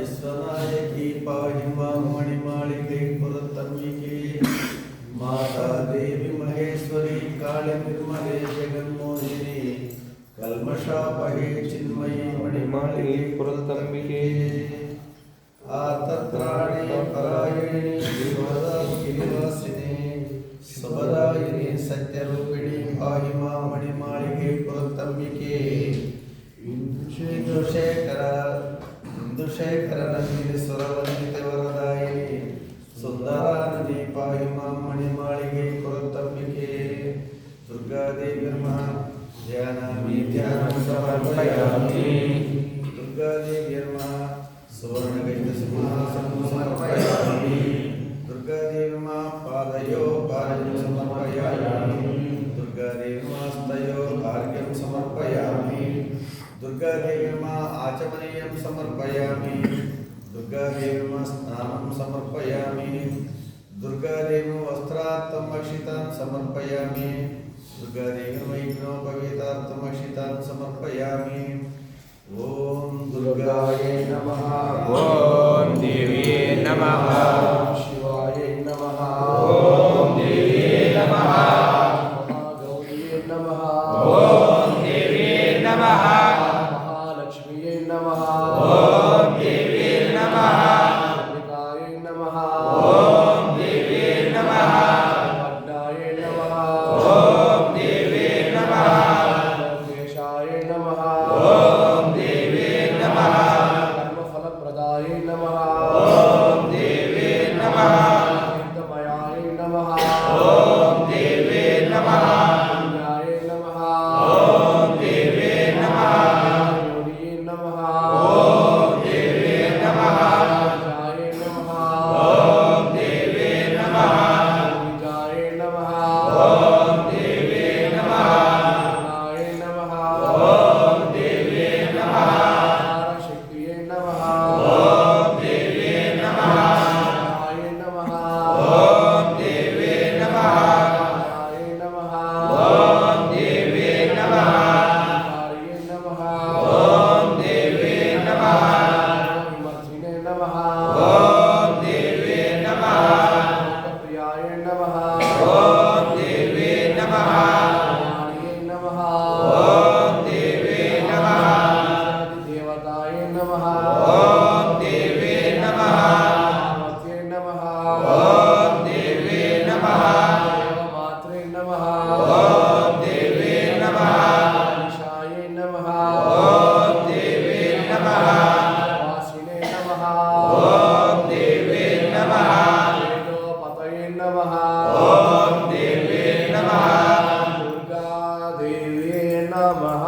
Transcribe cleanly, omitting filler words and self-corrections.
विश्वनायकी पाहि मां मणिमालिके पुरतन्विके माता देवी महेश्वरी काली निर्मले जगन्मोहिनी कल्मषापहे चिन्मयी मणिमालिके पुरतन्विके आतत्राणे परायणे विश्वदाभिनिवासिने सुभदायिनी सत्यरूपिणी पाहि मां मणिमालिके पुरतन्विके इंदुशेखर नंदिनी सुरवंदिते वरदायिनी सुंदराननी पाहि मां मणिमालिके पुरतन्विके दुर्गादेवी नमः ध्यानामि ध्यानं समर्पयामि दुर्गादेवी नमः सुवर्णगजसिंहासनं समर्पयामि दुर्गादेवी नमः पादयो पादं समर्पयामि दुर्गादेवी नमः स्तयो अर्घ्यं समर्पयामि दुर्गादेवी नमः आचमनीयं समर्पयामि दुर्गादेवी नमः स्नानं समर्पयामि दुर्गादेवी वस्त्रार्थं अक्षितान् समर्पयामि दुर्गादेवी नमः यज्ञोपवीतार्थं अक्षितान् समर्पयामि ओम दुर्गायै नमः ओम देवी नमः शिवाय नमः ओम देवी नमः महागौर्यै नमः ओम देवी नमः महालक्ष्मीयै नमः ओम देवी नमः अंबिकायै नमः ओम देवी नमः भद्रायै नमः ओम देवी नमः लोकेशाय नमः ओम देवी नमः कर्मफलप्रदायै नमः ओम देवी नमः तीर्थमयाय नमः ओम देवी नमः पुण्याय नमः ओम देवी नमः योनिये नमः ओम देवी नमः राजाय नमः ओम देवी नमः विजाय नमः ओम देवी नमः नाय नमः ओम देवी नमः शक्तिये नमः ओम देवी नमः आय नमः ओम देवी नमः आय नमः ओम देवी नमः आर्य नमः ओम देवी नमः विमर्शिने नमः ओम देवी नमः प्रियाय नमः ओम देवी नमः आर्य नमः ओम देवी नमः देवताय नमः ओम देवी नमः पार्वत्यै नमः ओम देवी नमः देवमात्रे नमः ओम देवी नमः ईशाय नमः ओम देवी नमः वासिने नमः ओम देवी नमः वेदोपतये नमः ओम देवी नमः दुर्गा देवी नमः